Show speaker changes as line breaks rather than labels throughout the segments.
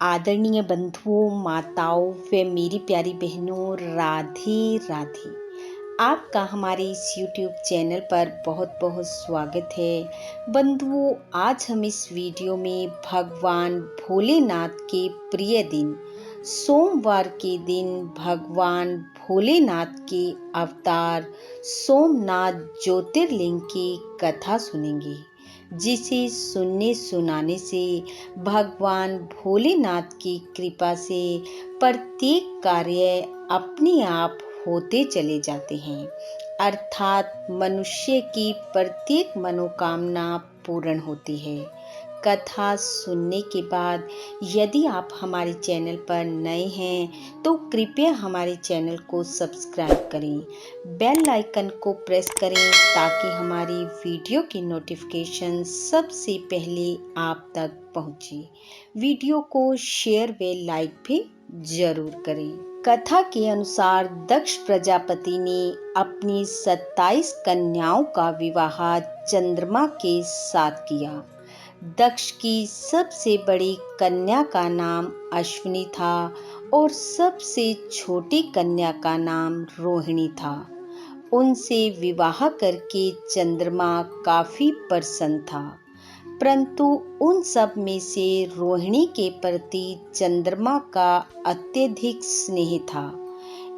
आदरणीय बंधुओं, माताओं व मेरी प्यारी बहनों, राधे राधे। आपका हमारे इस YouTube चैनल पर बहुत बहुत स्वागत है। बंधुओं, आज हम इस वीडियो में भगवान भोलेनाथ के प्रिय दिन सोमवार के दिन भगवान भोलेनाथ के अवतार सोमनाथ ज्योतिर्लिंग की कथा सुनेंगे, जिसे सुनने सुनाने से भगवान भोलेनाथ की कृपा से प्रत्येक कार्य अपने आप होते चले जाते हैं, अर्थात मनुष्य की प्रत्येक मनोकामना पूर्ण होती है। कथा सुनने के बाद यदि आप हमारे चैनल पर नए हैं तो कृपया हमारे चैनल को सब्सक्राइब करें, बेल आइकन को प्रेस करें ताकि हमारी वीडियो की नोटिफिकेशन सबसे पहले आप तक पहुंचे। वीडियो को शेयर व लाइक भी जरूर करें। कथा के अनुसार दक्ष प्रजापति ने अपनी 27 कन्याओं का विवाह चंद्रमा के साथ किया। दक्ष की सबसे बड़ी कन्या का नाम अश्विनी था और सबसे छोटी कन्या का नाम रोहिणी था। उनसे विवाह करके चंद्रमा काफी प्रसन्न था, परंतु उन सब में से रोहिणी के प्रति चंद्रमा का अत्यधिक स्नेह था।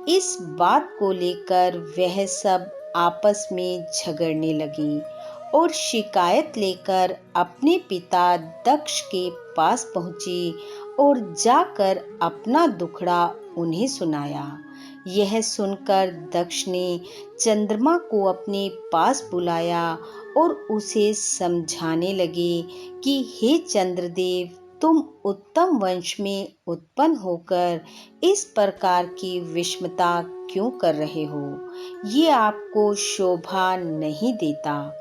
इस बात को लेकर वह सब आपस में झगड़ने लगी और शिकायत लेकर अपने पिता दक्ष के पास पहुंची और जाकर अपना दुखड़ा उन्हें सुनाया। यह सुनकर दक्ष ने चंद्रमा को अपने पास बुलाया और उसे समझाने लगे कि हे चंद्रदेव, तुम उत्तम वंश में उत्पन्न होकर इस प्रकार की विषमता क्यों कर रहे हो? ये आपको शोभा नहीं देता।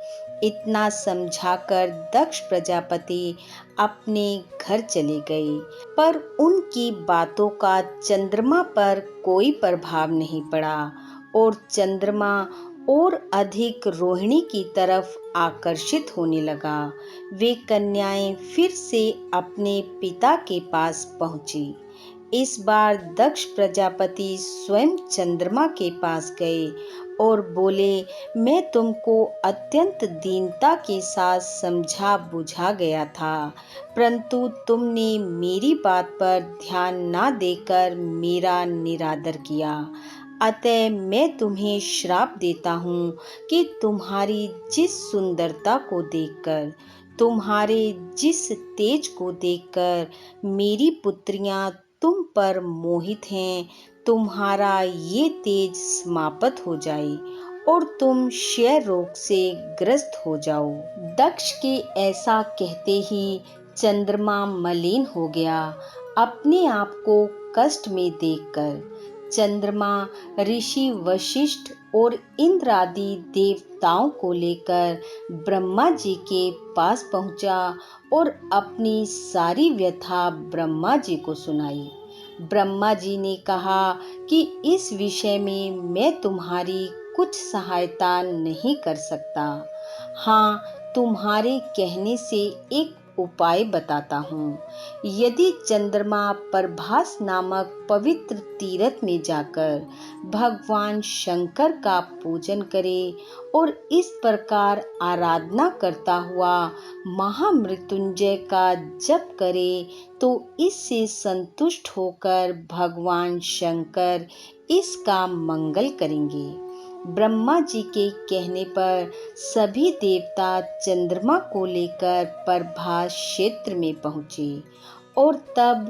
इतना समझाकर दक्ष प्रजापति अपने घर चले गए, पर उनकी बातों का चंद्रमा पर कोई प्रभाव नहीं पड़ा और चंद्रमा और अधिक रोहिणी की तरफ आकर्षित होने लगा। वे कन्याएं फिर से अपने पिता के पास पहुंची। इस बार दक्ष प्रजापति स्वयं चंद्रमा के पास गए और बोले, मैं तुमको अत्यंत दीनता के साथ समझा बुझा गया था, परंतु तुमने मेरी बात पर ध्यान न देकर मेरा निरादर किया। अतः मैं तुम्हें श्राप देता हूँ कि तुम्हारी जिस सुंदरता को देखकर, तुम्हारे जिस तेज को देखकर मेरी पुत्रियां तुम पर मोहित हैं, तुम्हारा ये तेज समाप्त हो जाए और तुम क्षय रोग से ग्रस्त हो जाओ। दक्ष के ऐसा कहते ही चंद्रमा मलिन हो गया, अपने आप को कष्ट में देखकर। चंद्रमा ऋषि वशिष्ठ और इंद्र आदि देवताओं को लेकर ब्रह्मा जी के पास पहुंचा और अपनी सारी व्यथा ब्रह्मा जी को सुनाई। ब्रह्मा जी ने कहा कि इस विषय में मैं तुम्हारी कुछ सहायता नहीं कर सकता। हाँ, तुम्हारे कहने से एक उपाय बताता हूँ। यदि चंद्रमा प्रभास नामक पवित्र तीर्थ में जाकर भगवान शंकर का पूजन करे और इस प्रकार आराधना करता हुआ महामृत्युंजय का जप करे, तो इससे संतुष्ट होकर भगवान शंकर इसका मंगल करेंगे। ब्रह्मा जी के कहने पर सभी देवता चंद्रमा को लेकर प्रभास क्षेत्र में पहुंचे और तब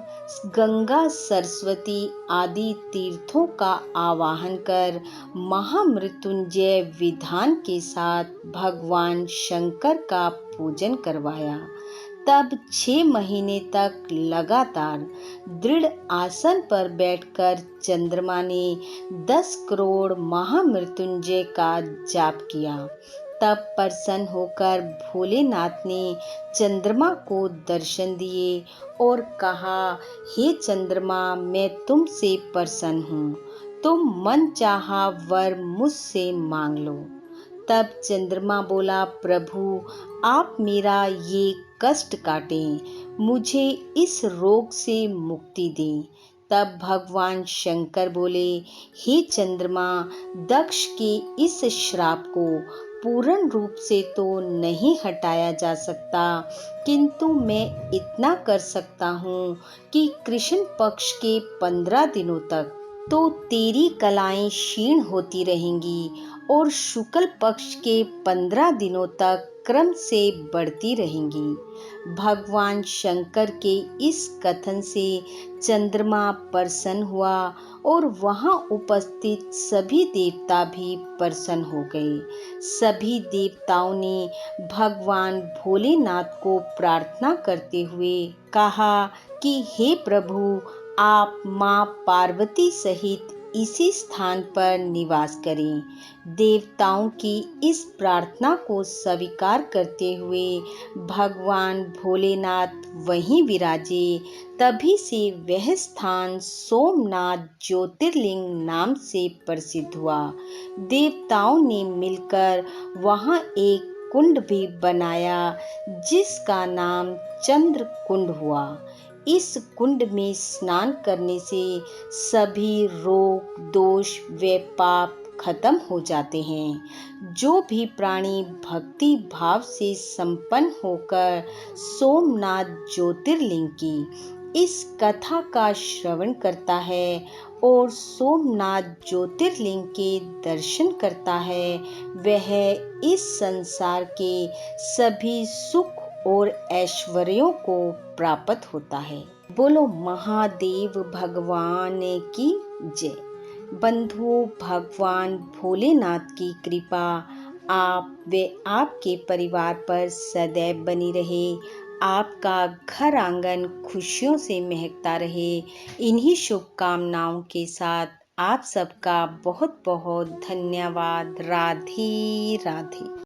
गंगा, सरस्वती आदि तीर्थों का आवाहन कर महामृत्युंजय विधान के साथ भगवान शंकर का पूजन करवाया। तब 6 महीने तक लगातार दृढ़ आसन पर बैठकर चंद्रमा ने 10 करोड़ महामृत्युंजय का जाप किया। तब प्रसन्न होकर भोलेनाथ ने चंद्रमा को दर्शन दिए और कहा, हे चंद्रमा, मैं तुमसे प्रसन्न हूँ, तुम मन चाहा वर मुझसे मांग लो। तब चंद्रमा बोला, प्रभु, आप मेरा ये कष्ट काटें, मुझे इस रोग से मुक्ति दें। तब भगवान शंकर बोले, हे चंद्रमा, दक्ष के इस श्राप को पूर्ण रूप से तो नहीं हटाया जा सकता, किंतु मैं इतना कर सकता हूँ कि कृष्ण पक्ष के 15 दिनों तक तो तेरी कलाएं क्षीण होती रहेंगी और शुक्ल पक्ष के 15 दिनों तक क्रम से बढ़ती रहेंगी। भगवान शंकर के इस कथन से चंद्रमा प्रसन्न हुआ और वहां उपस्थित सभी देवता भी प्रसन्न हो गए। सभी देवताओं ने भगवान भोलेनाथ को प्रार्थना करते हुए कहा कि हे प्रभु, आप मां पार्वती सहित इसी स्थान पर निवास करें। देवताओं की इस प्रार्थना को स्वीकार करते हुए भगवान भोलेनाथ वहीं विराजे। तभी से वह स्थान सोमनाथ ज्योतिर्लिंग नाम से प्रसिद्ध हुआ। देवताओं ने मिलकर वहां एक कुंड भी बनाया, जिसका नाम चंद्र कुंड हुआ। इस कुंड में स्नान करने से सभी रोग दोष व पाप खत्म हो जाते हैं। जो भी प्राणी भक्ति भाव से संपन्न होकर सोमनाथ ज्योतिर्लिंग की इस कथा का श्रवण करता है और सोमनाथ ज्योतिर्लिंग के दर्शन करता है, वह इस संसार के सभी सुख और ऐश्वर्यों को प्राप्त होता है। बोलो महादेव भगवान की जय। बंधुओं, भगवान भोलेनाथ की कृपा आप व आपके परिवार पर सदैव बनी रहे। आपका घर आंगन खुशियों से महकता रहे। इन्हीं शुभकामनाओं के साथ आप सबका बहुत बहुत धन्यवाद। राधे राधे।